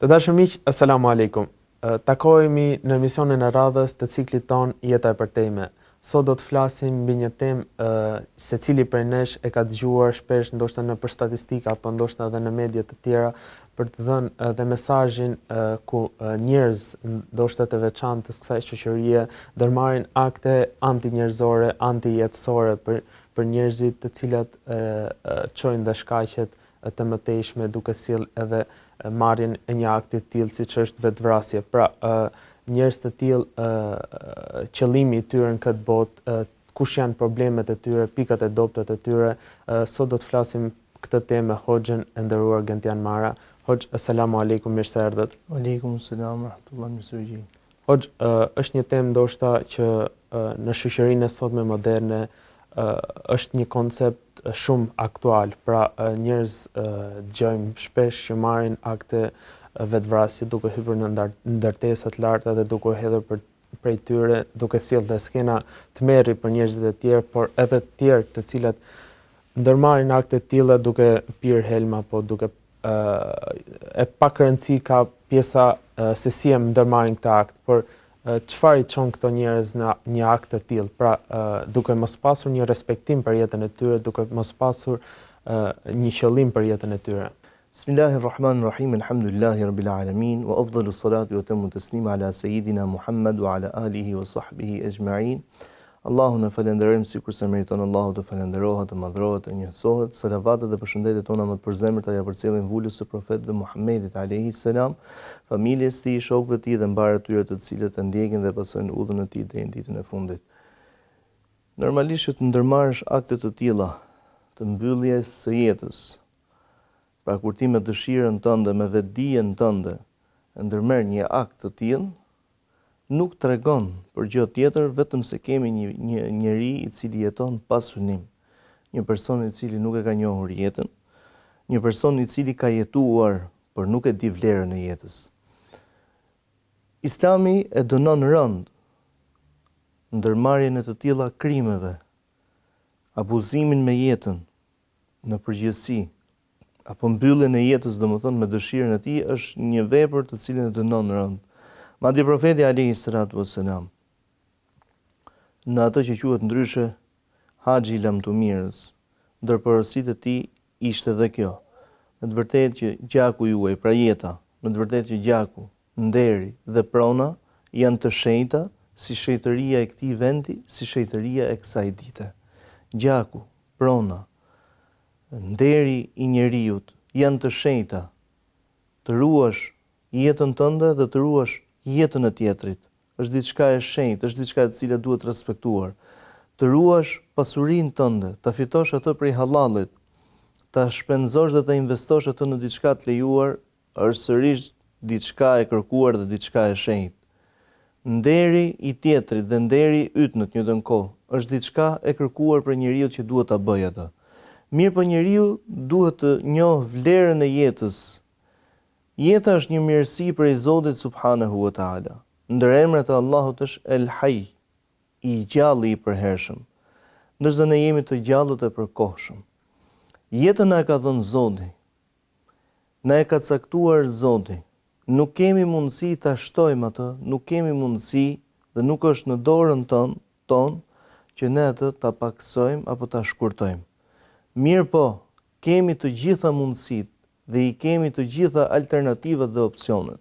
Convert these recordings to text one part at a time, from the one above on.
Të dashur miq, asalamu alaikum. Takohemi në emisionin e radhës të ciklit ton Jeta e përtejme. Sot do të flasim mbi një temë secili prej nesh e ka dëgjuar shpesh, ndoshta në për statistika apo ndoshta edhe në media të tjera, për të dhënë edhe mesazhin ku njerëz ndoshta të veçantë të kësaj shoqërie ndërmarrin akte antinjerëzore, antijetësore për njerëzit të cilat çojnë dhe shkaqet të mëtejshme duke sjell edhe marrjen e një akti të tillë siç është vetvrasje. Pra, njerëz të tillë qëllimi i tyre në këtë botë, kush janë problemet e tyre, pikat e dobta të tyre. Sot do të flasim këtë temë me Hoxhën e nderuar Gentian Mara. Hoxh, asalamu alaikum, mirë se erdhët. Aleikum selam, rahmetullah, mirësevgjë. Hoxh, është një temë ndoshta që në shoqërinë e sotme moderne është një koncept shumë aktual. Pra, njerëz dëgjojmë shpesh që marrin akte vetvrasje duke hyrë në ndërtesa të larta dhe duke hedhur prej tyre, duke sjellë dhe skena të merri për njerëzit e tjerë, por edhe të tjerë të cilat ndërmarrin akte të tilla duke pirë helma, apo duke e pak rëndësi ka pjesa se si e ndërmarrin këtë akt, por çfarë i çon këto njerëz në një akt të tillë? Pra, duke mos pasur një respektim për jetën e tyre, duke mos pasur një qëllim për jetën e tyre. Bismillahirrahmanirrahim, alhamdulillahi rabbil alamin, wa afdalu salatu wa tamu taslima ala sayidina Muhammad wa ala alihi wa sahbihi ajma'in. Allahun e falenderojmë sikur se meriton Allahu të falenderohet, të madhrohet, të njësohet. Salavatet dhe përshëndetjet tona më të përzemërta ja përcjellin vulës së profetit Muhammedit alayhi salam, familjes së tij, shokëve të tij dhe mbarë tyre të cilët e ndjekin dhe pasojnë udhën e tij deri në ditën e fundit. Normalisht që të ndërmarrësh akte të tilla të mbylljes së jetës, pra kur ti me dëshirën tënde, me vetdijen tënde, e ndërmerr një akt të tillë, nuk tregon për gjë tjetër vetëm se kemi një njeri i cili jeton pa synim, një person i cili nuk e ka njohur jetën, një person i cili ka jetuar por nuk e di vlerën e jetës. Islami e dënon rënd ndërmarrjen e të tilla krimeve, abuzimin me jetën në përgjithësi, apo mbylljen e jetës, domethënë me dëshirën e tij, është një vepër të cilën e dënon rënd. Madje profeti alayhi salatu wassalam, në atë që quhet ndryshe haxhi i lamtumirës, ndër porositë e tij ishte dhe kjo. Me të vërtetë që gjaku juaj, pra jeta, me të vërtetë që gjaku, nderi dhe prona janë të shenjta si shejtëria e këtij vendi, si shejtëria e kësaj dite. Gjaku, prona, nderi i njeriut janë të shenjta. Të ruash jetën tënde dhe të ruash jetën e tjetrit. Është diçka e shenjtë, është diçka e cila duhet respektuar. Të ruash pasurinë tënde, ta fitosh atë prej halallit, ta shpenzosh dhe ta investosh atë në diçka të lejuar, është sërish diçka e kërkuar dhe diçka e shenjtë. Nderi i tjetrit dhe nderi yt në të njëjtën kohë është diçka e kërkuar për njeriu që duhet ta bëjë atë. Mirë, po njeriu duhet të njohë vlerën e jetës. Jeta është një mirësi prej Zotit subhanahu wa taala. Ndër emrat e Allahut është El Hayy, i gjalli i përhershëm, ndërsa ne jemi të gjallët e përkohshëm. Jetën na e ka dhënë Zoti, na e ka caktuar Zoti. Nuk kemi mundësi ta shtojmë atë, nuk kemi mundësi dhe nuk është në dorën tonë që ne atë ta paksojmë apo ta shkurtojmë. Mirë po, kemi të gjitha mundësitë dhe i kemi të gjitha alternativat dhe opsionet,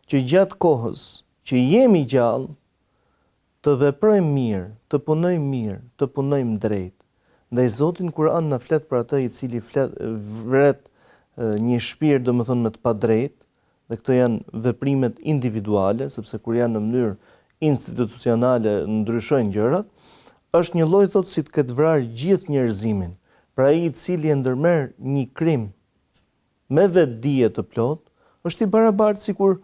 që gjatë kohës që jemi gjallë, të veprojmë mirë, të punojmë mirë, të punojmë drejt. Ndaj Zoti në Kur'an na flet për atë i cili vret një shpirt, domethënë me të padrejtë, dhe këto janë veprimet individuale, sepse kur janë në mënyrë institucionale ndryshojnë gjërat, është një lloj thotë si të ketë vrarë gjithë njerëzimin. Pra ai i cili e ndërmerr një krim me vetdije të plot, është i barabartë sikur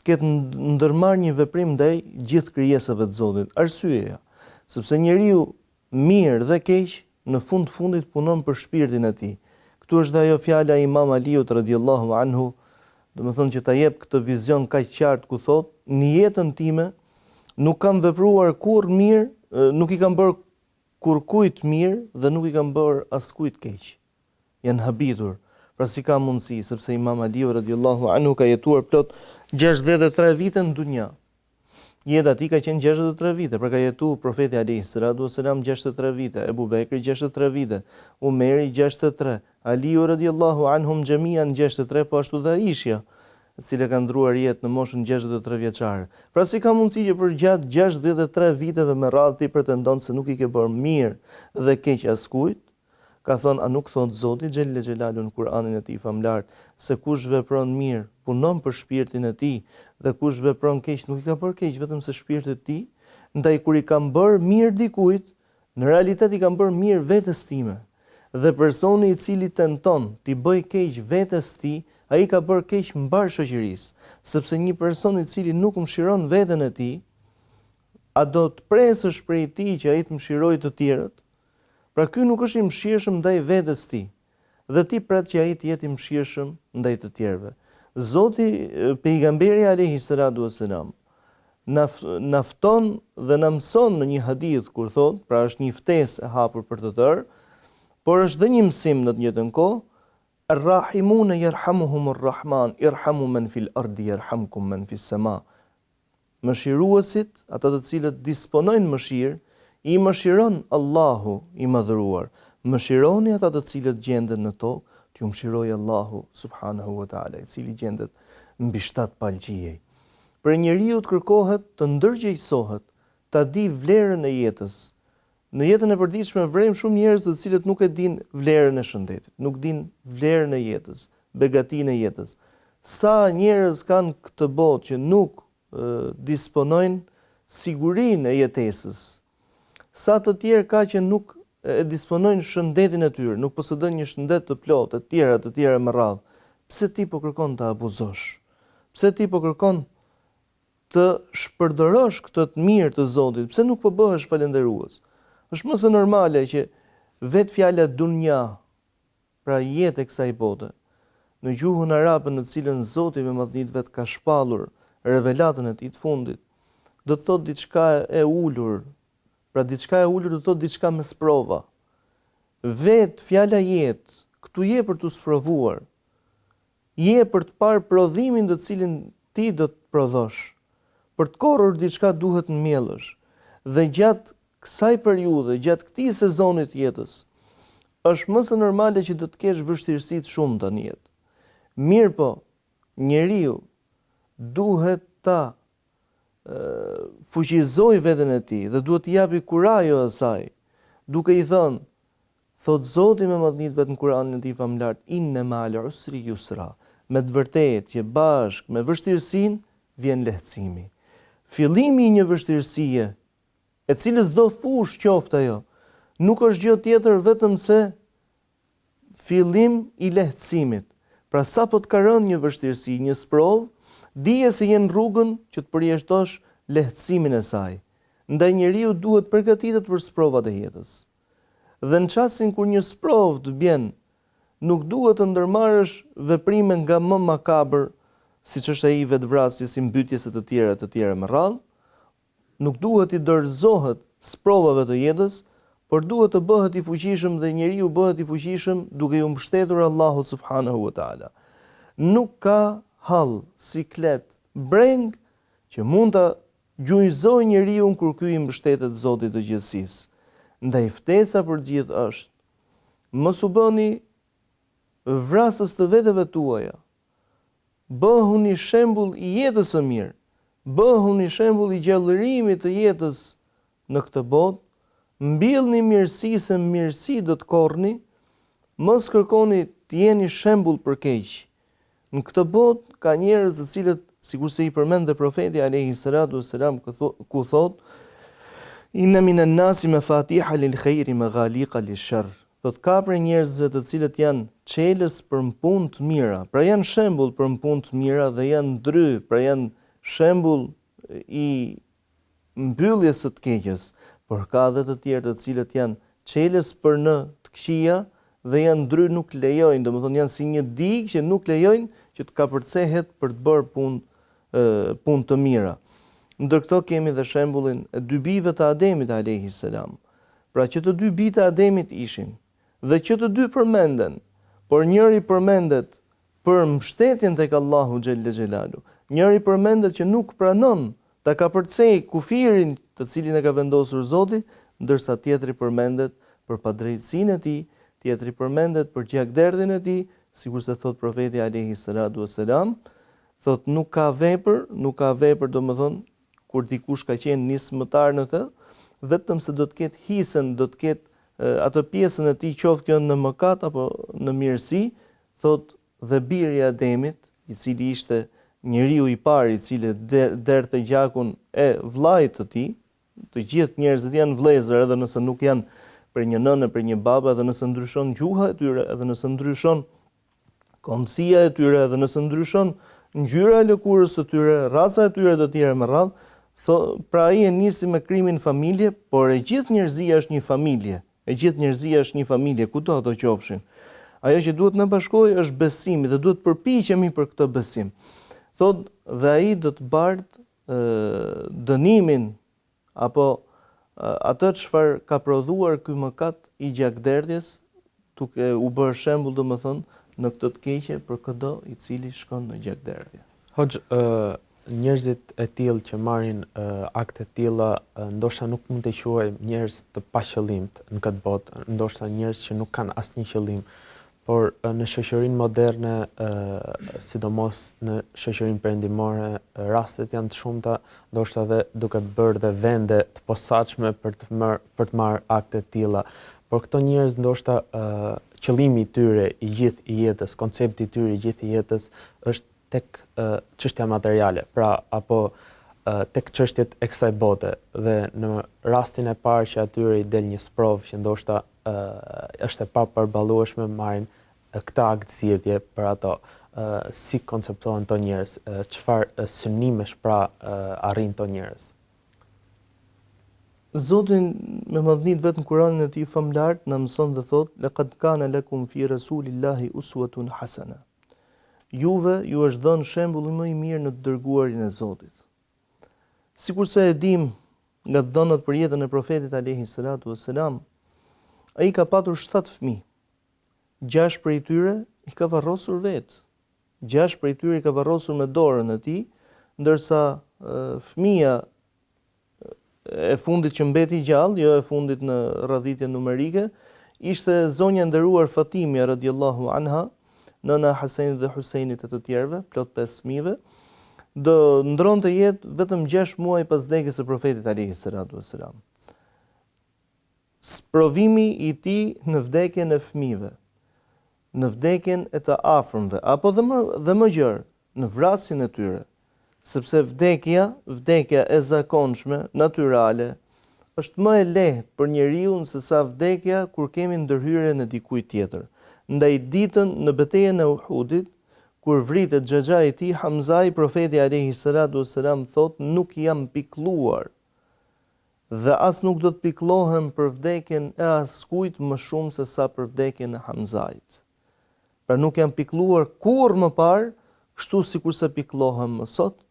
të ketë ndërmarrë një veprim ndaj gjithë krijesave të Zotit. Arsyeja, sepse njeriu mirë dhe keq në fundit punon për shpirtin e tij. Këtu është ajo fjala e Imam Aliut radhiyallahu anhu, domethënë që ta jep këtë vizion kaq qartë ku thotë, në jetën time nuk kam vepruar kurrë mirë, nuk i kam bërë kurkujt mirë dhe nuk i kam bërë askujt keq. Janë habitur. Pra si ka mundësi, sepse Imam Aliu radhiyallahu anhu ka jetuar plot 63 vite në dunja. Jeta ti ka qenë 63 vite, pra ka jetu profeti alayhi salatu wasalam 63 vite, Ebu Bekri 63 vite, Umeri 63, Aliu radhiyallahu anhum xhamian 63, po ashtu dhe Aisha, e cila ka ndruar jetë në moshën 63 vjeçare. Pra si ka mundësi që për gjatë 63 viteve me radhë ti pretendon se nuk i ke bërë mirë dhe keq askujt? Ka thonë, a nuk thot Zoti xhelle xhelalu në Kur'anin e tij famlar se kush vepron mirë punon për shpirtin e tij dhe kush vepron keq nuk i ka bërë keq vetëm se shpirti i tij, ndaj kur i kam bërë mirë dikujt, në realitet i kam bërë mirë vetes time. Dhe personi i cili tenton t'i bëj keq vetes tij, ai ka bërë keq mbar shoqërisë, sepse një person i cili nuk mëshiron veten e tij, a do të presësh prej tij që ai të mëshirojë të tjerët? Pra ky nuk është i mëshirshëm ndaj vetes tij, dhe ti pret që ai të jetë i mëshirshëm ndaj të tjerëve. Zoti pejgamberi alayhi salatu wasalam na fton dhe na mëson në një hadith kur thot, pra është një ftesë e hapur për të tërë, por është dhe një mësim në të njëjtën kohë, Ar-Rahimuna yarhamuhumur Rahman, irhamu man fil ardi yarhamkum man fis sama. Mëshiruesit, ata të cilët disponojnë mëshirë, i mëshiron Allahu i madhëruar. Mëshironi ata të cilët gjenden në tokë, t'ju mëshirojë Allahu subhanahu wa taala, i cili gjendet mbi 7 palëqije. Për njeriu të kërkohet të ndërgjegjësohet, ta di vlerën e jetës. Në jetën e përditshme vrejmë shumë njerëz të cilët nuk e dinë vlerën e shëndetit, nuk dinë vlerën e jetës, begatinë e jetës. Sa njerëz kanë këtë botë që nuk disponojnë sigurinë e jetesës. Sa të tjerë ka që nuk e disponojnë shëndetin e tyre, nuk posedojnë një shëndet të plotë, të tjera me radhë. Pse ti po kërkon të abuzosh? Pse ti po kërkon të shpërdorosh këtë të mirë të Zotit? Pse nuk po bëhesh falendërues? Është më së normale që vetë fjala dunja, pra jetë e kësaj bote, në gjuhën arabe në cilën Zoti me madhënitë vet ka shpallur revelatën e tij të fundit, do të thotë diçka e ulur. Pra diçka e ulur do të thotë diçka me sprova. Vet fjala jetë këtu je për të sprovuar. Je për të parë prodhimin të cilin ti do të prodhosh. Për të korrur diçka duhet të mbjellësh. Dhe gjatë kësaj periudhe, gjatë këtij sezonit jetës, është më së normale që do të kesh vështirësi të shumta në jetë. Mirë po, njeriu duhet ta fuqizoj veten e tij dhe duhet t'i japi kurajo asaj, duke i thënë, thot Zoti me madhënitë vet në Kur'anin e tij famlar, inna ma'al usri yusra, me të vërtetë që bashkë me vështirësinë vjen lehtësimi. Fillimi i një vështirësie, e cilës do fush qoftë ajo, nuk është gjë tjetër vetëm se fillim i lehtësimit. Pra sa po të ka rënë një vështirësi, një sprovë, dije se je në rrugën që të përjashtosh lehtësimin e saj. Ndaj njeriu duhet përgatitet për sprovat e jetës. Dhe në çastin kur një sprovë të bjen, nuk duhet të ndërmarrësh veprime nga më makabër, siç është ai vetvrasjes, si mbytjes e të tjera me radhë. Nuk duhet i dorëzohet sprovave të jetës, por duhet të bëhet i fuqishëm dhe njeriu bëhet i fuqishëm duke u mbështetur Allahut subhanahu wa taala. Nuk ka hall, siklet, breng që mund ta gjujzojë njeriu kur ky i mbështetet Zotit të gjithësisë. Ndaj ftesa për gjithë është: mos u bëni vrasës të veteve tuaja. Bëhuni shembull i jetës së mirë. Bëhuni shembull i gjallërimit të jetës në këtë botë. Mbillni mirësi se mirësi do të korrni. Mos kërkoni të jeni shembull për keq. Në këtë botë ka njerëz të cilët, sikurse i përmend dhe profeti alayhi salatu wasalam ku thot, inna minan nasi mafatiha lil khairi maghaliqa lish-sharr. Do të ka prej njerëzve të cilët janë çelës për punë të mira, pra janë shembull për punë të mira dhe janë dry, pra janë shembull i mbylljes së të keqes, por ka edhe të tjerë të cilët janë çelës për në të këqija dhe janë dry, nuk lejojnë, domethënë janë si një digë që nuk lejojnë që të kapërcehet për të bërë punë të mira. Ndër këto kemi dhe shembullin e dy bijve të Ademit alayhi salam. Pra që të dy bijtë e Ademit ishin dhe që të dy përmenden, por njëri përmendet për mbështetjen tek Allahu xhelle xhelalu. Njëri përmendet që nuk pranon ta kapërcej kufirin të cilin e ka vendosur Zoti, ndërsa tjetri përmendet për padrejtësinë e tij, tjetri përmendet për gjakderdhin e tij, sikur se thot profeti alayhi salatu wassalam, thot nuk ka vepër domethënë kur dikush ka qenë nismëtar në të, vetëm se do të ketë hisën, do të ketë atë pjesën e tij qoftë kjo në mëkat apo në mirësi, thot dhe biri i Ademit, i cili ishte njeriu i parë i cili derte gjakun e vllait të tij, të gjithë njerëzit janë vëllezër edhe nëse nuk janë për një nënë, për një babë, edhe nëse ndryshon gjuha e tyre, edhe nëse ndryshon komësia e tyre, edhe nëse ndryshon ngjyra e lëkurës së tyre, raca e tyre të tjera me radhë, pra ai e nisi me krimin familje, por e gjithë njerëzia është një familje. E gjithë njerëzia është një familje, kudo ato qofshin. Ajo që duhet na bashkojë është besimi dhe duhet përpiqemi për këtë besim. Thot dhe ai do të bardh dënimin apo atë çfarë ka prodhuar ky mëkat i gjakderdhjes, duke u bërë shembull domethënë në këtë të keqe për çdo i cili shkon në gjakderdhje. Hoxh, njerëzit e tillë që marrin akte të tilla, ndoshta nuk mund të quajmë njerëz të paqëllimt në këtë botë, ndoshta njerëz që nuk kanë asnjë qëllim, por në shoqërinë moderne, sidomos në shoqërinë perëndimore, rastet janë të shumta, ndoshta dhe duke bërë dhe vende të posaçme për të marrë akte të tilla. Por këto njerëz ndoshta qëllimi i tyre i gjithë i jetës, koncepti i tyre i gjithë i jetës është tek çështja materiale, pra apo tek çështjet e kësaj bote, dhe në rastin e parë që atyre i del një sprovë që ndoshta është e papërballueshme, marrin këtë akt zgjedhje për ato. Si konceptohen këto njerëz, çfarë synimesh pra arrin këto njerëz? Zotin me madhnit vetë në Kur'anin e tij famlar na mëson dhe thot: "Laqad kana lakum fi rasulillahi uswatun hasana." Juve ju është dhënë shembulli më i mirë në të dërguarin e Zotit. Sikurse e dim nga dhënat për jetën e profetit alayhi salatu wassalam, ai ka patur 7 fëmijë. 6 prej tyre i ka varrosur vetë. 6 prej tyre i ka varrosur me dorën e tij, ndërsa fëmia e fundit që mbeti gjallë, jo e fundit në radhitje numerike, ishte zonja nderuar Fatimia radhiyallahu anha, nëna Hasenit dhe Husejnit e të tjerëve, plot 5 fëmijëve, do ndronte jetë vetëm 6 muaj pas vdekjes së profetit alayhi salatu wassalam. Sprovimi i tij në vdekjen e fëmijëve, në vdekjen e të afërmve, apo dhe më gjërë, në vrasjen e tyre, sepse vdekja e zakonshme, natyrale, është më e lehtë për njeriu se sa vdekja kur kemi ndërhyrjen e dikujt tjetër. Ndaj ditën në betejën e Uhudit, kur vritet xhaxha i tij Hamzai, profeti alayhi salatu wassalam thot: "Nuk jam pikëlluar dhe as nuk do të pikëllohem për vdekjen e askujt më shumë se sa për vdekjen e Hamzait." Pra nuk jam pikëlluar kurrë më parë, kështu sikurse pikëllohem më sot,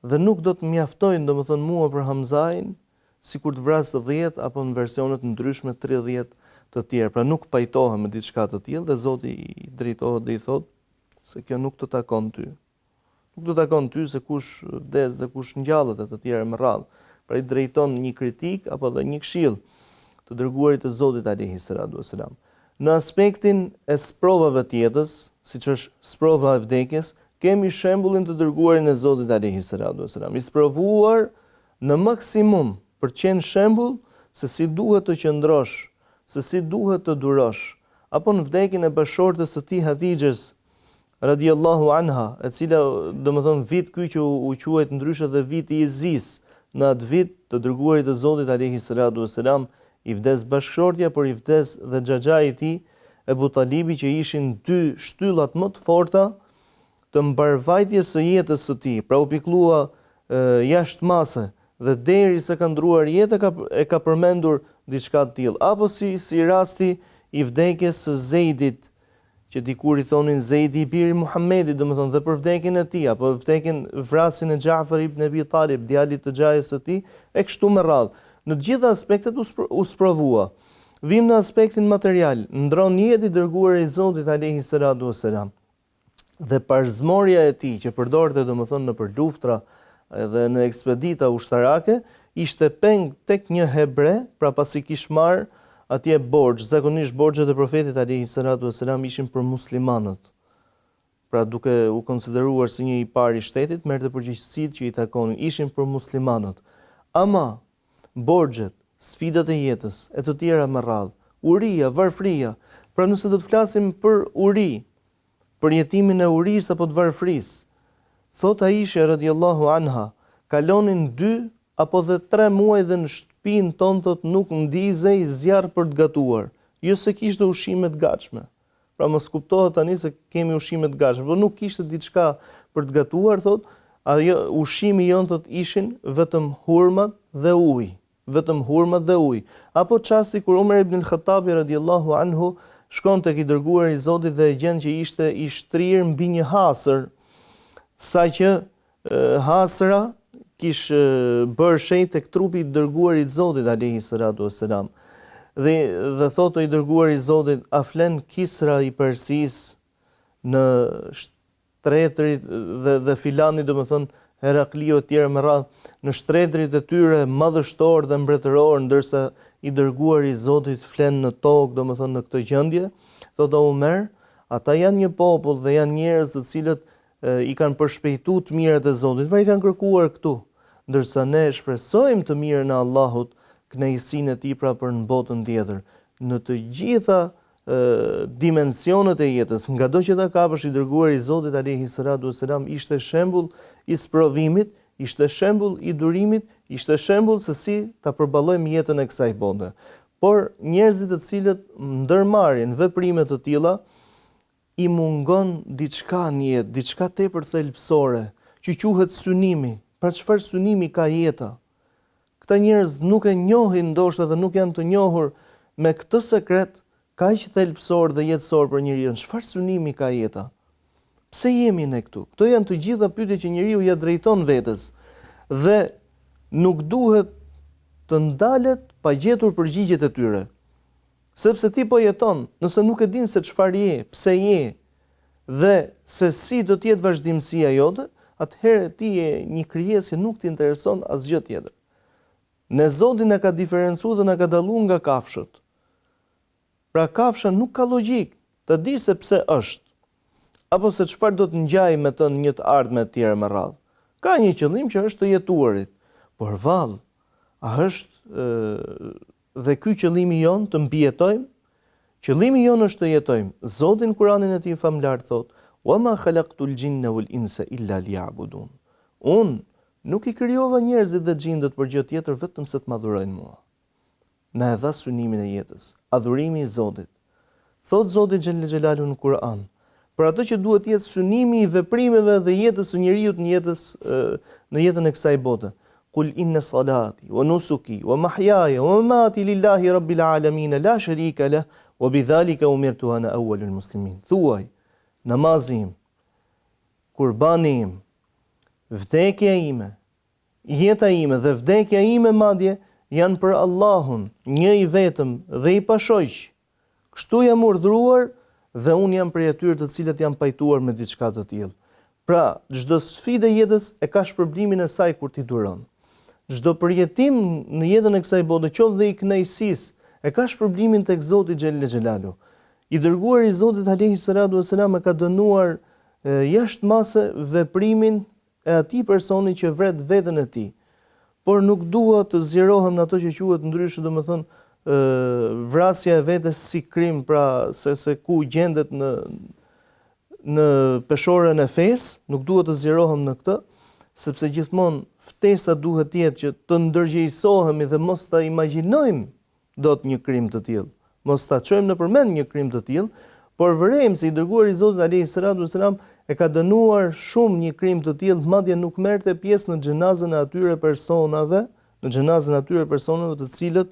dhe nuk do të mjaftojnë domethënë mua për Hamzain, sikur të vras 10 apo në versione të ndryshme 30 të tjerë. Pra nuk pajtohem me diçka të tillë dhe Zoti i drejtohet dhe i thotë se kjo nuk të takon ty. Nuk të takon ty se kush vdes dhe kush ngjallet e të tjerë me radhë. Pra i drejton një kritik apo dhe një këshill të dërguarit të Zotit alayhi salatu wassalam. Në aspektin e sprovave të jetës, siç është sprova e vdekjes, kemi shembullin të dërguarin e Zotit alayhi salatu wassalam, i sprovuar në maksimum për të qenë shembull se si duhet të qëndrosh, se si duhet të durosh, apo në vdekjen e bashortës së tij Hatixhes radhiyallahu anha, e cila domethënë vit ky që u quajt ndryshe dhe viti i Zis, në atë vit të dërguarit të Zotit alayhi salatu wassalam i vdes bashkëshortja, por i vdes dhe xhaxha i tij Ebu Talibi, që ishin 2 shtyllat më të forta të mbarvajtjes së jetës së tij. Pra u pikëllua jashtë mase dhe derisa ka ndruar jetë e ka përmendur diçka të tillë, apo si rasti i vdekjes së Zeidit, që dikur i thonin Zeidi i biri Muhamedit, domethënë dhe për vdekjen e tij, apo vrasjen e Xhafar ibn Abi Talib, djalit të xhajës së tij, e kështu me radhë. Në të gjitha aspektet u sprovua. Vim në aspektin material, ndron jetë i dërguar i Zotit alayhi salatu wassalam. Dhe parzmorja e tij që përdoret domethënë në për luftra edhe në ekspedita ushtarake, ishte peng tek një hebre, pra pasi kish marr atje borxh, zakonisht borxhet e profetit alayhi salatu wassalam ishin për muslimanët. Pra duke u konsideruar si një i parë i shtetit, merrte përgjegjësitë që i takonin, ishin për muslimanët. Ama borxhet, sfidat e jetës e të tjera me radhë, uria, varfria. Pra nëse do të flasim për uri, për jetimin e urisë apo të varfrisë, thot Aisha radhiyallahu anha, kalonin 2 apo dhe 3 muaj dhe në shtëpinë tonë thot nuk ndizej zjarr për të gatuar, jo se kishte ushqime të gatshme. Pra mos kuptohet tani se kemi ushqime të gatshme, por nuk kishte diçka për të gatuar thot, ajo ushqimi jon thot ishin vetëm hurmat dhe ujë, vetëm hurmat dhe ujë. Apo çasti kur Umar ibn al-Khattabi radhiyallahu anhu shkon tek i dërguar i Zotit dhe e gjen që ishte i shtrirë mbi një hasër, saqë hasra kish bërë shenjë tek trupi i dërguar i Zotit alayhi salatu wassalam. Dhe thotë i dërguar i Zotit, a flen Kisra i Persisë në shtretërit dhe filani domethënë Heraklio e tjerë me radhë, në shtretërit e tyre madhështor dhe mbretëror, ndërsa i dërguar i Zotit flen në tokë, domethënë në këtë gjendje, thotë Omer, ata janë një popull dhe janë njerëz të cilët i kanë përshpejtuar të mirët e Zotit, pra i kanë kërkuar këtu, ndërsa ne shpresojmë të mirën e Allahut, kënaqësinë e tij pra për në botën tjetër. Në të gjitha dimensionet e jetës, ngado që ta kapësh i dërguar i Zotit alayhi salatu wassalam ishte shembull i sprovimit, ishte shembull i durimit, ishte shembull se si ta përballojmë jetën e kësaj bote. Por njerëzit të cilët ndërmarrin veprime të tilla i mungon diçka në jetë, diçka tepër thelbësore, që quhet synimi. Pra çfarë synimi ka jeta? Këta njerëz nuk e njohin ndoshta dhe nuk janë të njohur me këtë sekret kaq thelbësor dhe jetësor për njeriu. Çfarë synimi ka jeta? Pse jemi ne këtu? Këto janë të gjitha pyetje që njeriu ja drejton vetes dhe nuk duhet të ndalet pa gjetur përgjigjet e tyre. Sepse ti po jeton, nëse nuk e din se çfarë je, pse je dhe se si do të jetë vazhdimësia jote, atëherë ti je një krijesë që nuk të intereson asgjë tjetër. Ne Zoti na ka diferencuar dhe na ka dalluar nga kafshët. Pra kafsha nuk ka logjik të di se pse është, apo se çfarë do të ngjajë me të një të ardhme të tjera me radhë. Ka një qëllim që është të jetuarit, por vallë, a është dhe ky qëllimi jon të mbijetojmë? Qëllimi jon është të jetojmë. Zoti në Kur'anin e tij famlar thotë: "Wa ma khalaqtul jinna wal insa illa liya'budun." Unë nuk i krijova njerëzit dhe xhindët për gjë tjetër vetëm se të madhurojnë mua. Na e dha synimin e jetës, adhurimi i Zotit. Thot Zoti xhelle xhelalu në Kur'an, për atë që duhet të jetë synimi i veprimeve dhe jetës së njeriu në jetën e kësaj bote. Qul inna salati wa nusuki wa mahyaya wa mamati lillahi rabbil alamin la sharika lah wa bidhalika umirtu ana awwalul muslimin. Thuaj, namazi im, kurbani im, vdekja ime, jeta ime dhe vdekja ime madje janë për Allahun, një i vetëm dhe i pashoq. Kështu jam urdhëruar dhe unë jam prej atyre të cilët janë pajtuar me diçka të tillë. Pra, çdo sfidë e jetës e ka shpërblimin e saj kur ti duron. Çdo përjetim në jetën e kësaj bote, qoftë dhe i kënaqësisë, e ka shpërblimin tek Zoti xhelle xhelalu. I dërguar i Zotit alayhi salatu wassalam e ka dënuar jashtëmase veprimin e atij personi që vret veten e tij. Por nuk dua të zgjerohem në ato që quhet ndryshe, domethënë vrasja e vetes si krim, pra se ku gjendet në peshorën e fesë, nuk dua të zgjerohem në këtë, sepse gjithmonë ftesa duhet të jetë që të ndërgjegjësohemi dhe mos ta imagjinojmë dot një krim të tillë, mos ta çojmë nëpërmend një krim të tillë, por vërejmë se i dërguar i Zotit alayhi salatu wasalam e ka dënuar shumë një krim të tillë, madje nuk merrte pjesë në xhenazën e atyre personave, të cilët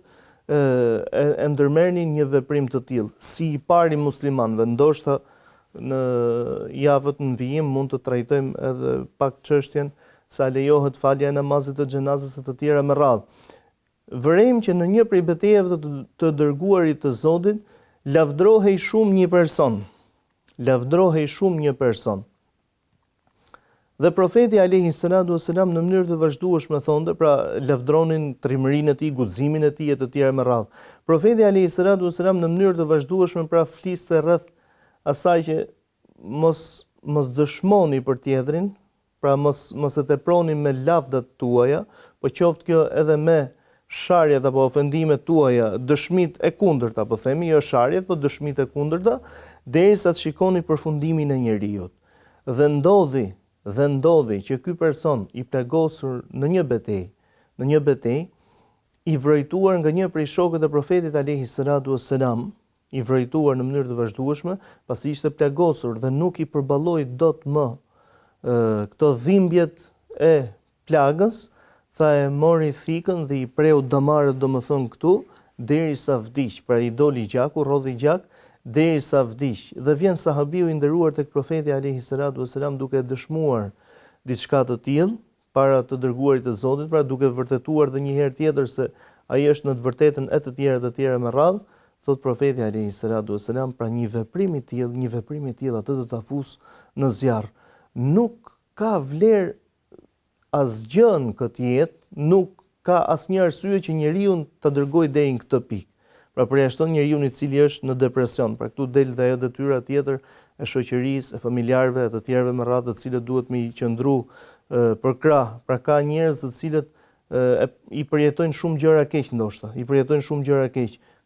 e ndërmerrnin një veprim të tillë, si i pari muslimanëve. Ndoshta në javët në vijim mund të trajtojmë edhe pak çështjen sa lejohet falja e namazit të xhenazës e të tjera me radhë. vërejmë që në një prej betejave të dërguarit të Zotit, lavdrohej shumë një person. Lavdrohej shumë një person. Dhe profeti alayhi salatu wasalam në mënyrë të vazhdueshme thonte, pra lavdronin trimërinë e tij, guximin e tij e të tjerë me radhë. Profeti alayhi salatu wasalam në mënyrë të vazhdueshme pra fliste rreth asaj që mos dëshmoni për tjetrin, pra mos e teproni me lavdat tuaja, po qoftë kjo edhe me sharjet apo ofendimet tuaja, dëshmit e kundërta, po themi jo sharjet, po dëshmit e kundërta, derisa të shikoni përfundimin e njeriu. Dhe ndodhi që ky person i plagosur në një betejë, i vrojtuar nga një prej shokëve të profetit alayhi salatu wassalam, i vrojtuar në mënyrë të vazhdueshme, pasi ishte plagosur dhe nuk i përballoi dot më këto dhimbjet e plagës, tha e mori thikën dhe i preu damarët, domethënë këtu, derisa vdiq, pra i doli gjaku, rodhi gjak, derisa vdiq. Dhe vjen sahabiu i nderuar tek profeti alayhi salatu wasalam duke dëshmuar diçka të tillë para të dërguarit të Zotit, pra duke vërtetuar edhe një herë tjetër se ai është në të vërtetën e të tjerë me radhë, thot profeti alayhi salatu wasalam, pra një veprim i tillë atë do ta fus në zjarr. Nuk ka vlerë asgjë në këtë jetë, nuk ka asnjë arsye që njeriu ta dërgojë deri në këtë pikë. Pra përjashton njeriu i cili është në depresion. Pra këtu del dhe ajo detyra tjetër e shoqërisë, e familjarëve, e të tjerëve me radhë, të cilët duhet me i qëndru për krah. Pra ka njerëz të cilët i përjetojnë shumë gjëra keq ndoshta,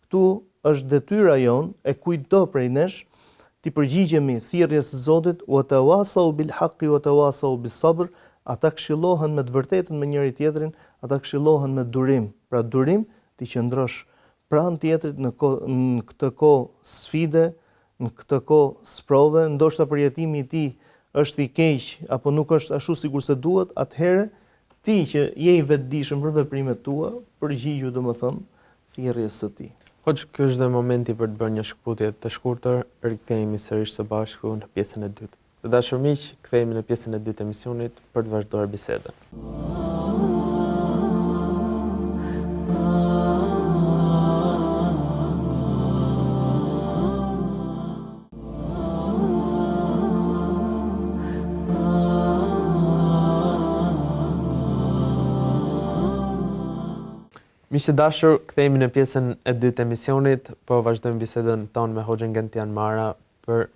Ktu është detyra jon e kujtdo prej nesh ti përgjigjemi thirrjes së Zotit, wa tawasau bil haqqi wa tawasau bis sabr, ata këshillohen me të vërtetën me njëri tjetrin, ata këshillohen me durim. Pra durim ti qëndrosh pranë tjetrit në këtë kohë sfide, në këtë kohë sprove, ndoshta përjetimi i tij është i keq apo nuk është ashtu sikur se duhet, atëherë ti që je i vetëdijshëm për veprimet tua, përgjigju domethënë thirrjes së tij. Hoxh, ky është dhe momenti për të bërë një shkputje të shkurtër, rikthehemi sërish së bashku në pjesën e dytë. Të dashur miq, kthehemi në pjesën e dytë të emisionit për të vazhduar bisedën. Miqtë dashur, kthehemi në pjesën e dytë të emisionit, po vazhdojmë bisedën tonë me Hoxhën Gentian Mara për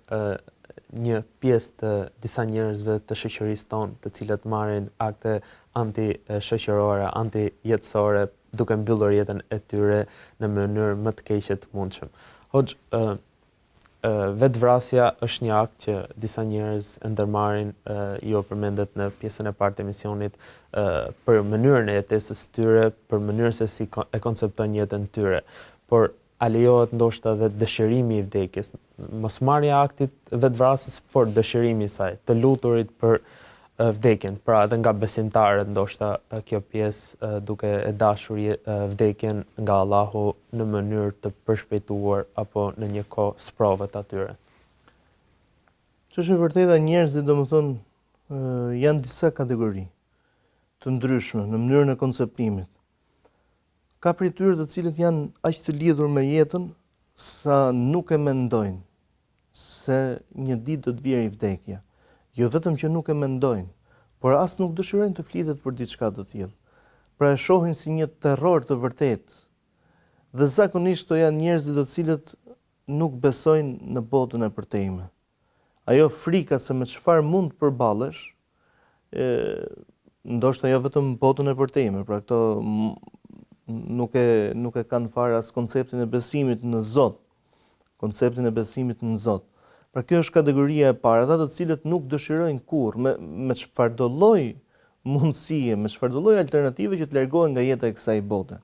një pjesë të disa njerëzve të shoqërisë tonë, të cilët marrin akte anti-shoqërore, anti-jetësore, duke mbyllur jetën e tyre në mënyrë më të keqe të mundshëm. Hoxh, vetvrasja është një akt që disa njerëz e ndërmarrin, jo përmendet në pjesën e parë të emisionit, për mënyrën e jetesës së tyre, për mënyrën se si e konceptojnë jetën e tyre. Por a lejohet ndoshta edhe dëshirimi i vdekjes, mos marrja e aktit vetvrasjes, por dëshirimi i saj, të luturit për vdekjen, pra edhe nga besimtarët ndoshta kjo pjesë duke e dashur vdekjen nga Allahu në mënyrë të përshpejtuar apo në një kohë sprove të atyre. Ç'është e vërteta, njerëzit domethënë janë disa kategori të ndryshme në mënyrën e konceptimit. Ka prej tyre të cilët janë aq të lidhur me jetën sa nuk e mendojnë se një ditë do të vijë vdekja. Jo vetëm që nuk e mendojnë, por as nuk dëshirojnë të flitet për diçka të tillë. Pra e shohin si një terror të vërtetë. Dhe zakonisht to janë njerëzit të cilët nuk besojnë në botën e përtejme. Ajo frika se me çfarë mund të përballesh, ndoshta jo vetëm botën e përtejme, pra këto nuk e kanë fare as konceptin e besimit në Zot. Pra kjo është kategoria e parë, ata të cilët nuk dëshirojnë kurrë me çfarëdo lloj mundësie, me çfarëdo lloj alternative që të largohen nga jeta e kësaj bote.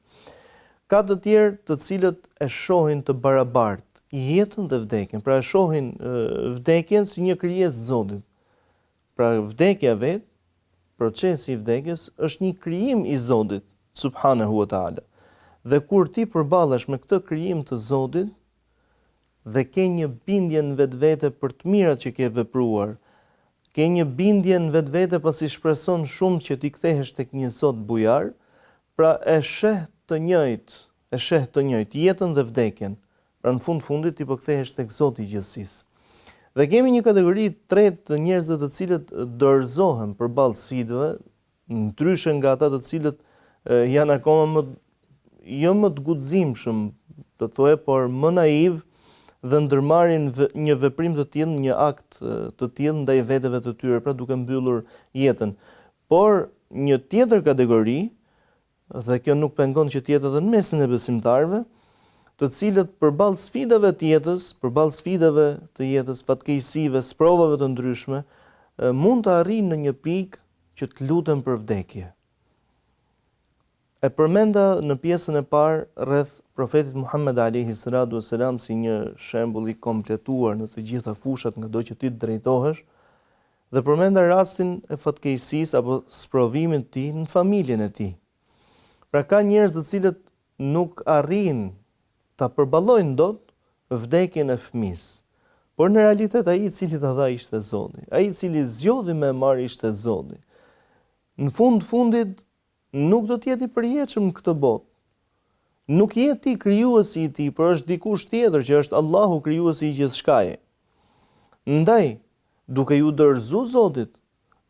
Ka të tjerë të cilët e shohin të barabartë jetën dhe vdekjen, pra e shohin vdekjen si një krijesë e Zotit. Pra vdekja vetë, procesi i vdekjes është një krijim i Zotit subhanahu wa taala. Dhe kur ti përballesh me këtë krijim të Zotit dhe ke një bindje në vetvete për të mirat që ke vepruar, ke një bindje në vetvete pasi shpreson shumë që ti kthehesh tek një Zot bujar, pra e sheh të njëjtë, e sheh të njëjtë, jetën dhe vdekjen. Pra në fundit ti po kthehesh tek Zoti i gjithësisë. Dhe kemi një kategori tretë të njerëzve të cilët dorëzohen përballë sfidave, ndryshe nga ata të cilët janë akoma jo më të guximshëm, do thoya, por më naiv dhe ndërmarrin një veprim të tillë, një akt të tillë ndaj veteve të tyre, pra duke mbyllur jetën. Por një tjetër kategori, dhe kjo nuk pengon që të jetë edhe në mesin e besimtarëve, të cilët përballë sfidave të jetës, fatkeqësive, sprovave të ndryshme, mund të arrijnë në një pikë që të luten për vdekje. E përmenda në pjesën e parë rreth profetit Muhammed alayhi salatu wasalam si një shembull i kompletuar në të gjitha fushat nga do që ti të drejtohesh, dhe përmenda rastin e fatkeqësisë apo sprovimit të tij në familjen e tij. Pra ka njerëz të cilët nuk arrin ta përballojnë dot vdekjen e fëmisë. Por në realitet ai i cili ta dha ishte Zoti. Ai i cili zgjodhi me marr ishte Zoti. Në fundit nuk do të jeti i përjetshëm këtë botë. Nuk je ti krijuesi i tij, por është dikush tjetër që është Allahu krijuesi i gjithçkaje. Ndaj, duke ju dorëzuar Zotit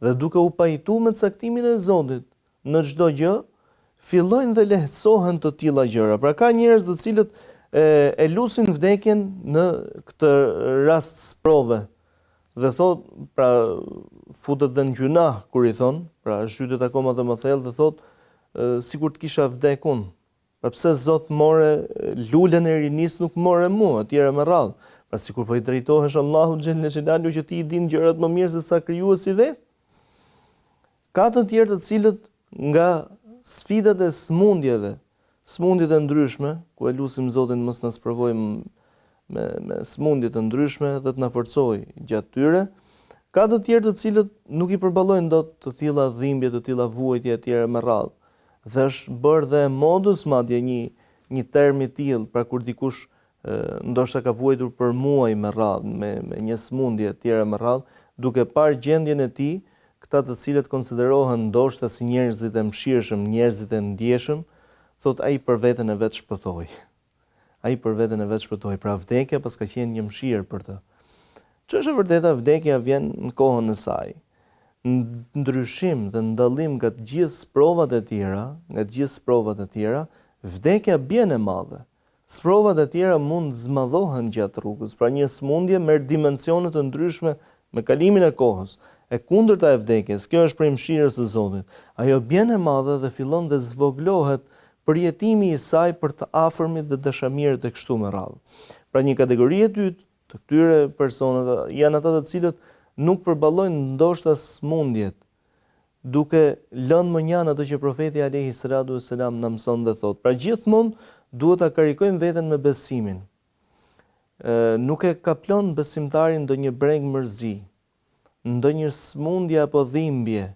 dhe duke u pajtuar me caktimin e Zotit në çdo gjë, fillojnë dhe lehtësohen të tilla gjëra. Pra ka njerëz të cilët e lusin vdekjen në këtë rast sprove. Dhe thot, pra futet dhe në gjunah kur i thon, pra zhytet akoma dhe më thellë dhe thot, sikur të kisha vdekun. Pra pse Zot more lulen e rinis nuk more mua, tjera me radhë. Pra sikur po i drejtohesh Allahu xhelle xhelalu që ti i din gjërat më mirë se sa krijuesi vet. Ka të tjerë të cilët nga sfidat e smundjet e ndryshme, ku e lusim Zotin mos na sprovojmë me smundje të ndryshme dhe të na forcojë gjatë tyre, ka të tjerë të cilët nuk i përballojnë dot të tilla dhimbje, të tilla vuajtje e tjera me radhë. Dhe është bërë dhe modus madje një term i tillë, pra kur dikush ndoshta ka vuajtur për muaj me radhë, me një smundje e tjera me radhë, duke parë gjendjen e tij, këta të cilët konsiderohen ndoshta si njerëzit e mëshirshëm, njerëzit e ndjeshëm, thot ai për veten e vet shpëtoi. Ai për veten e vet shpëtoi, pra vdekja pas ka qenë një mëshirë për të. Ç'është e vërteta, vdekja vjen në kohën e saj. Ndryshim dhe ndallim nga të gjithë sprovat e tjera, vdekja bjen e madhe. Sprovat e tjera mund zmadhohen gjatë rrugës, pra një smundje merr dimensione të ndryshme me kalimin e kohës. E kundërta e vdekjes, kjo është prej mëshirës së Zotit. Ajo bjen e madhe dhe fillon dhe zvoglohet përjetimi i saj për të afërmit dhe dashamirët e kështu me radhë. Pra një kategori e dytë të këtyre personave janë ata të cilët nuk përballojnë ndoshta smundjet, duke lënë mënjan ato që profeti alayhi salatu wasalam na mëson dhe thot. Pra gjithmonë duhet ta karikojmë veten me besimin. Nuk e kaplon besimtarin ndonjë breng mërzi, ndonjë smundje apo dhimbje.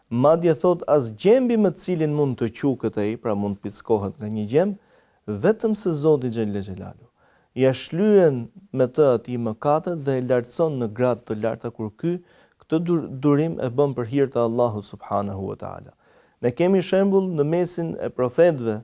Madje thot as gjembi me cilin mund të quket ai, pra mund të pickohet nga një gjemb, vetëm se Zoti xhelle xhelalu ja shlyen me të atij mëkatet dhe e lartëson në gradë të larta kur ky këtë durim e bën për hir të Allahut subhanahu wa taala. Ne kemi shembull në mesin e profetëve,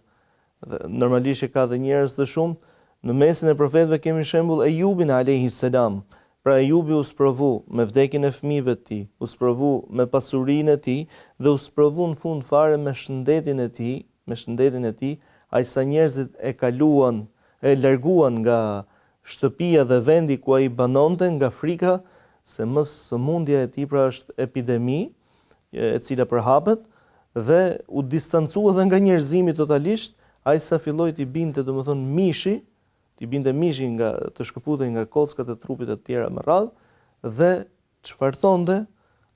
dhe normalisht ka dhe njerëz të shumë, në mesin e profetëve kemi shembull Ejubin alayhi salam. Pra Ejubi u sprovu me vdekjen e fëmijëve të tij, u sprovu me pasurinë e tij dhe u sprovu në fund fare me shëndetin e tij, ai sa njerëzit e larguan nga shtëpia dhe vendi ku ai banonte nga frika se mos sëmundja e tij pra është epidemi e cila përhapet dhe u distancua dhe nga njerëzimi totalisht, ai sa filloi të binte domethënë mishi, i binte mishi nga të shkëputej nga kockat e trupit e tjera me radhë, dhe çfarë thonte?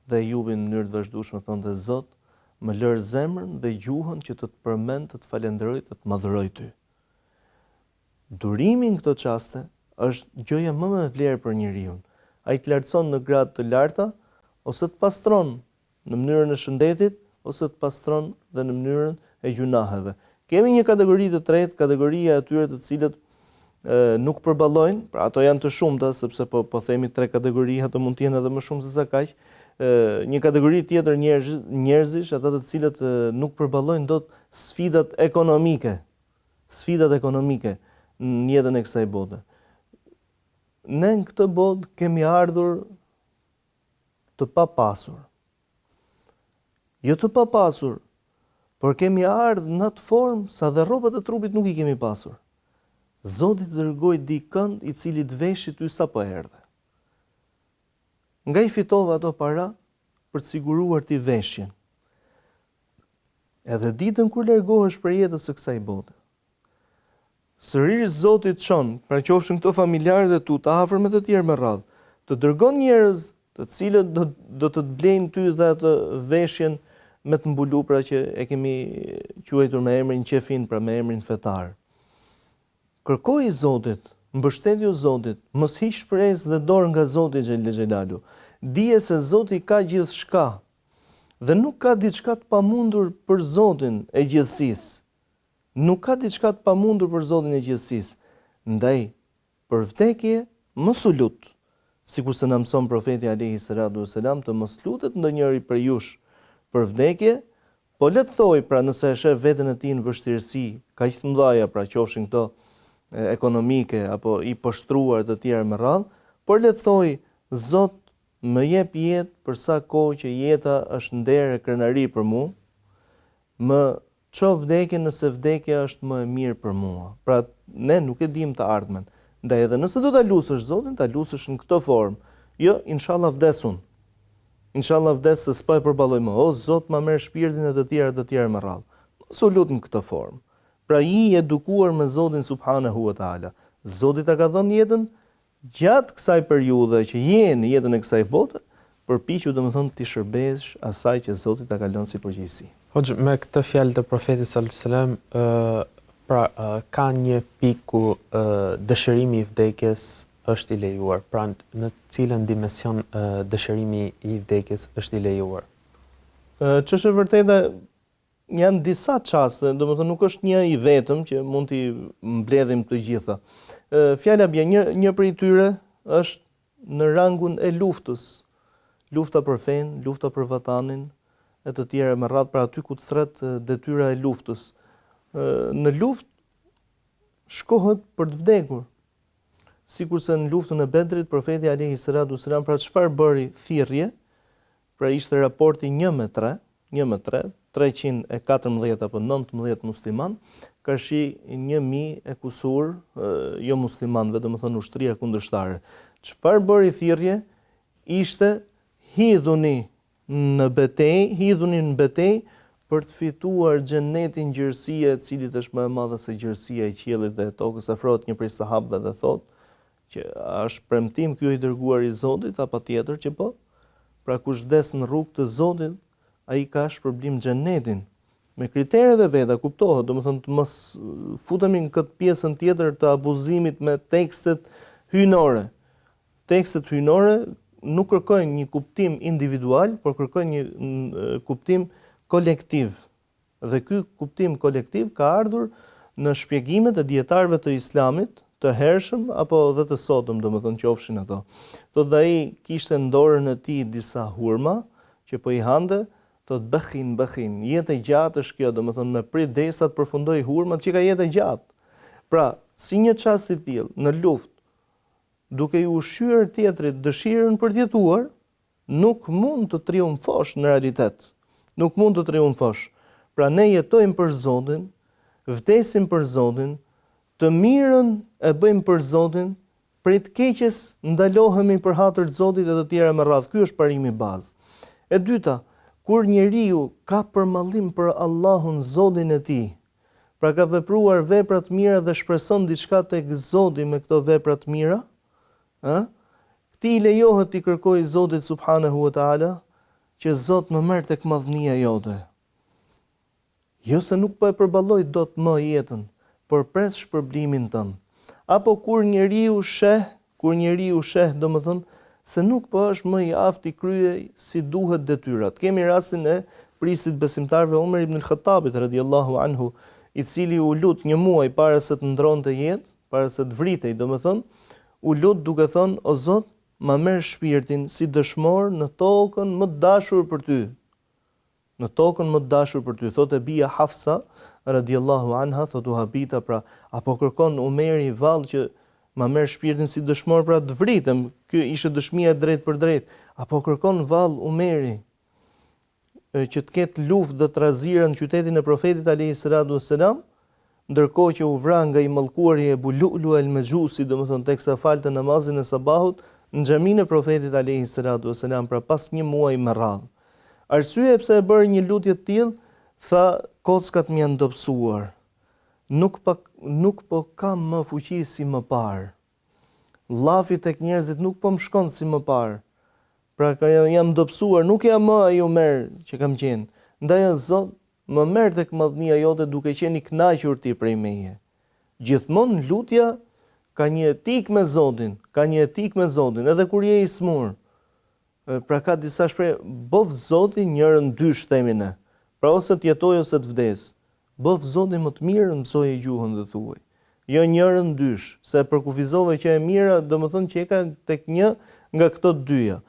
Dhe Ejubi në mënyrë të vazhdueshme thonte: Zot, më lër zemrën dhe gjuhën që të të përmend, të të falenderoj, të të madhëroj ty. Durimi në këto çaste është gjëja më e vlerë për njeriu. Ai të lartëson në gradë të larta ose të pastron në mënyrën e shëndetit ose të pastron dhe në mënyrën e gjunaheve. Kemi një kategori të tretë, kategoria e atyre të cilët nuk përballojnë, pra ato janë të shumta sepse po themi 3 kategori, ato mund të jenë edhe më shumë se sa kaq. Një kategori tjetër njerëzish, ata të cilët nuk përballojnë dot sfidat ekonomike, sfidat ekonomike në jetën e kësaj bote. Ne në këtë botë kemi ardhur të papasur. Jo të papasur, por kemi ardhur në atë formë sa dhe rrobat e trupit nuk i kemi pasur. Zoti të dërgoi dikën i cili të veshi ty sapo erdhe. Nga i fitova ato para për të siguruar ti veshjen. Edhe ditën kur largohesh për jetës së kësaj bote. Sërish Zoti të çon, pra qofshin këto familjarët e tu, të afërm e të tjerë me radhë, të dërgon njerëz të cilët do të blejnë ty dhe atë veshjen me të mbulu, pra që e kemi quajtur me emrin qefin, pra me emrin fetar. Kërkoj Zotit, mbështetju Zotit, mos hiq shpresë dhe dorë nga Zoti Xhel Xhelalu. Dije se Zoti ka gjithçka dhe nuk ka diçka të pamundur për Zotin e gjithësisë. Nuk ka diçka të pamundur për Zotin e gjithësisë. Ndaj, për vdekje, mos u lut, sikurse na mëson profeti alayhi salatu wasalam të mos lutet ndonjëri për jush për vdekje, po le të thoj, pra nëse e sheh veten e tij në vështirësi, kaq të mëdha, pra qofshin këto ekonomike apo i poshtruar të tjerë me radhë, por le të thoj, Zot më jep jetë për sa kohë që jeta është nder e krenari për mua, më ço vdekjen nëse vdekja është më e mirë për mua. Pra ne nuk e dim të ardhmen. Ndaj edhe nëse do ta lusësh Zotin, ta lusësh në këtë formë. Jo, inshallah vdesun. Inshallah vdes se s'po e përballoj më. O Zot, ma merr shpirtin e të tjerë me radhë. Mos u lut në këtë formë. Pra i edukuar me Zotin subhanahu wa taala. Zoti ta ka dhënë jetën gjatë kësaj periudhe që je në jetën e kësaj bote, përpiqu domethënë ti shërbesh asaj që Zoti ta ka lënë si përgjegjësi. Hoxh, me këtë fjalë të profetit sallallahu alajhi wasallam, ka një pikë ku dëshirimi i vdekjes është i lejuar, pra në cilën dimension dëshirimi i vdekjes është i lejuar. Ç'është e vërtetë, janë disa çaste, domethënë nuk është një i vetëm që mund t'i mbledhim të gjitha. Fjala bie një prej tyre është në rangun e luftës. Lufta për fen, lufta për vatanin, e të tjera me radhë, pra aty ku të thret detyra e luftës. Në luftë shkohet për të vdekur. Sikurse në luftën e Bedrit, profeti alayhi salatu wasalam, pra çfarë bëri thirrje? Pra ishte raporti 1-3, 314 apo 19 musliman, kashi 1000 e kusur jo muslimanëve, domethënë ushtria kundërshtare. Çfarë bëri thirrje? Ishte hidhuni në betejë për të fituar xhenetin, gjërësia e cilit është më e madhe se gjërësia e qiellit dhe e tokës. Afrohet një prej sahabëve dhe thotë që a është premtim ky i dërguar i Zotit apo tjetër që po? Pra kush vdes në rrugë të Zotit, ai ka shpërblim xhenetin. Me kriteret e veta kuptohet, domethënë të mos futemi në këtë pjesën tjetër të abuzimit me tekstet hyjnore. Tekstet hyjnore nuk kërkojnë një kuptim individual, por kërkojnë një kuptim kolektiv. Dhe ky kuptim kolektiv ka ardhur në shpjegimet e dietarëve të Islamit, të hershëm apo dhe të sotëm, domethënë qofshin ato. Thotë ai kishte në dorën e tij disa hurma që po i hante, thotë bëhin, jetë e gjatë është kjo, domethënë me prit derisa të përfundoj hurmat që ka jetë e gjatë. Pra, si një çast i tillë në luftë, duke i ushqyer tjetrit dëshirën për të jetuar, nuk mund të triumfosh në realitet. Nuk mund të triumfosh. Pra ne jetojmë për Zotin, vdesim për Zotin, të mirën e bëjmë për Zotin, prej të keqes ndalohemi për hatër të Zotit e të tjera me radhë. Ky është parimi bazë. E dyta, kur njeriu ka përmallim për Allahun, Zotin e tij, pra ka vepruar vepra të mira dhe shpreson diçka tek Zoti me këto vepra të mira, këtij lejohet t'i kërkoj Zotit subhanahu wa taala që Zot më merr tek madhnia jote. Jo se nuk po e përballoj dot më jetën, por pres shpërblimin tënd. Apo kur njeriu sheh, domethënë se nuk po është më i aftë i kryej si duhet detyrat. Kemi rastin e prisit besimtarve Omer ibn al-Khattabit radhiyallahu anhu, i cili u lut një muaj para se të ndronte jetë, para se të vritej, domethënë, u lut duke thënë: o Zot, ma merr shpirtin si dëshmor në tokën më të dashur për ty. Në tokën më të dashur për ty, thotë Bia Hafsa radiallahu anha, thot Uhabita, pra, apo kërkon Umeri vallë që ma merr shpirtin si dëshmor, pra të vritem, ky ishte dëshmia e drejt për drejt, apo kërkon vallë Umeri që të ketë luftë dhe trazira në qytetin e profetit alayhi salatu wassalam, ndërkohë që u vra nga i mallkuari Ebu Lu'lu el-Mejusi, domethënë teksa falte namazin e sabahut në xhaminë e profetit alayhi salatu wassalam, pra pas një muaji me radhë. Arsyeja pse e bëri një lutje të tillë, tha kockat më janë dobësuar. Nuk po kam më fuqi si më parë. Llafi tek njerëzit nuk po më shkon si më parë. Pra jam dobësuar, nuk jam më ai Umer që kam qenë. Ndaj o Zot, më merr tek madhnia jote duke qenë i kënaqur ti prej meje. Gjithmonë lutja ka një etik me Zotin, edhe kur je i smur. Pra ka disa shprehje, bof Zoti njërën dysh themin ne. Pra ose të jetoj ose të vdes. Bof Zoti më të mirë mësoje gjuhën dhe thuaj. Jo njërën dysh, se përkufizove që e mira, domethënë që e ka tek një nga këto dyja.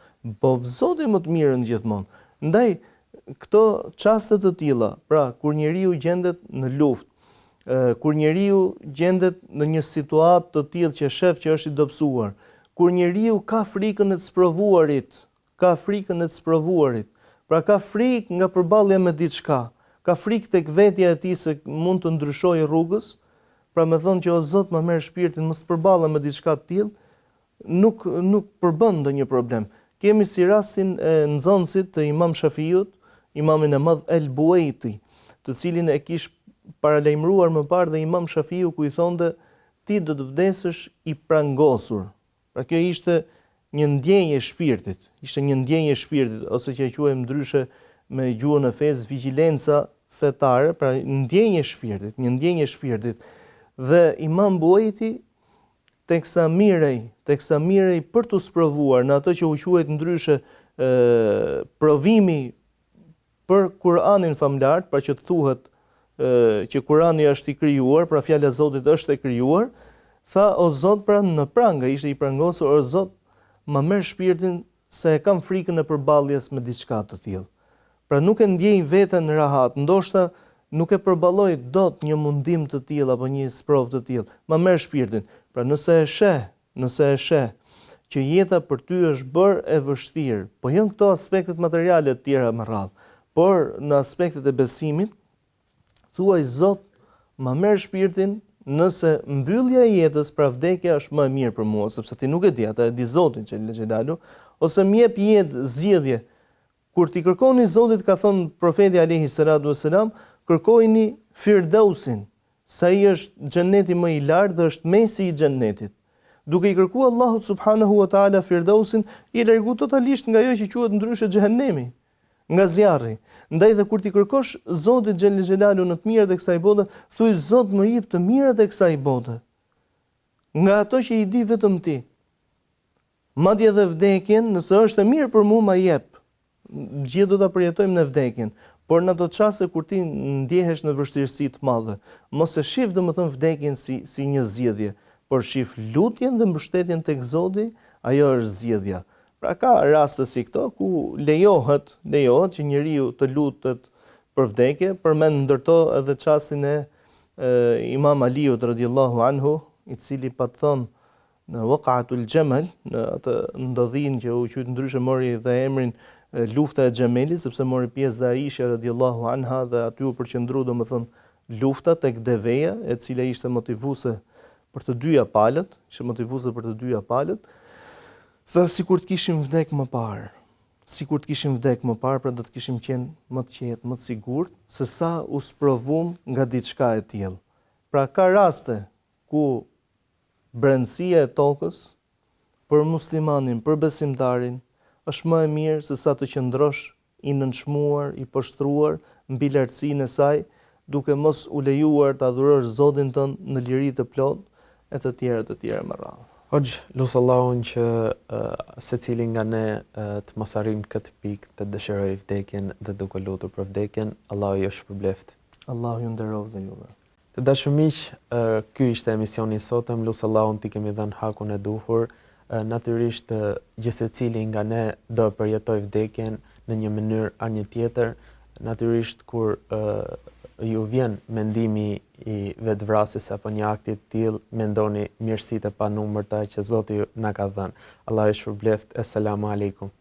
Bof Zoti më të mirën gjithmonë. Ndaj këto çaste të tilla, pra kur njeriu gjendet në luftë, kur njeriu gjendet në një situatë të tillë që shef që është i dobësuar, kur njeriu ka frikën e të sprovuarit, pra ka frikë nga përballja me diçka, ka frikë tek vetja e tij se mund të ndryshojë rrugës, pra me thonë që o Zot më merr shpirtin mos të përballem me diçka të tillë, nuk përbën ndonjë problem. Kemi si rastin e nxënësit të Imam Shafiut, imamin e madh El Buaiti, të cilin e kish paralajmëruar më parë dhe Imam Shafiu ku i thonte ti do të vdesësh i prangosur. Pra kjo ishte një ndjenjë e shpirtit, ose që e quajmë ndryshe me gjuhën e fesë vigjilenca fetare, pra një ndjenjë e shpirtit. Dhe Imam Buaiti teksa mirej për të sprovuar në ato që u quajt ndryshe provimi për Kur'anin famlar, pra që të thuhet që Kur'ani është i krijuar, pra fjala e Zotit është e krijuar, tha o Zot, pra në pranga ishte i prangosur, o Zot, më merr shpirtin se e kam frikën e përballjes me diçka të tillë. Pra nuk e ndjej veten rahat, ndoshta nuk e përballoj dot një mundim të tillë apo një sprovë të tillë. Më merr shpirtin. Pra nëse e sheh që jeta për ty është bërë e vështirë, po jo në këto aspektet materiale të tjera më radh, por në aspektet e besimit, thuaj Zot, më merr shpirtin nëse mbyllja e jetës, pra vdekja është më e mirë për mua, sepse ti nuk e di, ata e di Zotin xhelalu, ose më jep jetë zgjedhje. Kur ti kërkoni Zotit, ka thënë profeti alayhi salatu wassalam, kërkojini Firdausin, sa i është xheneti më i lartë dhe është mesi i xhennetit. Duke i kërkuar Allahut subhanahu wa taala Firdausin, i largu totalisht nga ajo që quhet ndryshe xhehenemi, nga zjarri. Ndaj dhe kur ti kërkosh Zotit xhelalu në të mirët e kësaj bote, thuaj Zot më jep të mirët e kësaj bote. Nga ato që i di vetëm ti. Madje edhe vdekjen, nëse është e mirë për mua, ma jep. Gjithë do ta përjetojmë në vdekjen. Por në ato çaste kur ti ndjehesh në vështirësi të mëdha, mos e shif domethënë vdekjen si një zgjedhje, por shif lutjen dhe mbështetjen tek Zoti, ajo është zgjedhja. Pra ka raste si këto ku lejohet që njeriu të lutet për vdekje, përmend ndërto edhe çastin e Imam Aliut radhiyallahu anhu, i cili pa të thënë në Waqatul Jamal, në atë ndodhin që u quajt ndryshe mori dhe emrin lufta e Xhemelit, sepse mori pjesë dhe Aisha radhiyallahu anha dhe aty u përqendru domethënë lufta tek deveja, e cila ishte motivuese për të dyja palët, dhe sikur të kishim vdek më parë. Pra do të kishim qenë më të qetë, më të sigurt se sa u sprovum nga diçka e tillë. Pra ka raste ku brendësia e tokës për muslimanin, për besimtarin, është më e mirë se sa të qëndrosh i nënçmuar, i poshtruar mbi lartësinë e saj, duke mos u lejuar të adhurosh Zotin tënd në liri të plot e të tjera më radhë. Hoxh, lutë Allahun që secili nga ne të mos arrijmë këtë pikë të dëshiroj vdekjen dhe duke lutur për vdekjen, Allahu ju shpërbleft. Allahu ju nderoj dhe juve. Të dashur miq, ky ishte emisioni i sotëm, lutë Allahun t'i kemi dhënë hakun e duhur. Natyrisht gjithsecili nga ne do përjetoj vdekjen në një mënyrë a një tjetër. Natyrisht kur ju vjen mendimi i vetvrasjes apo një akti të tillë, mendoni mirësitë e panumërta që Zoti na ka dhënë. Allah ju shpërbleft. Asalamu alaykum.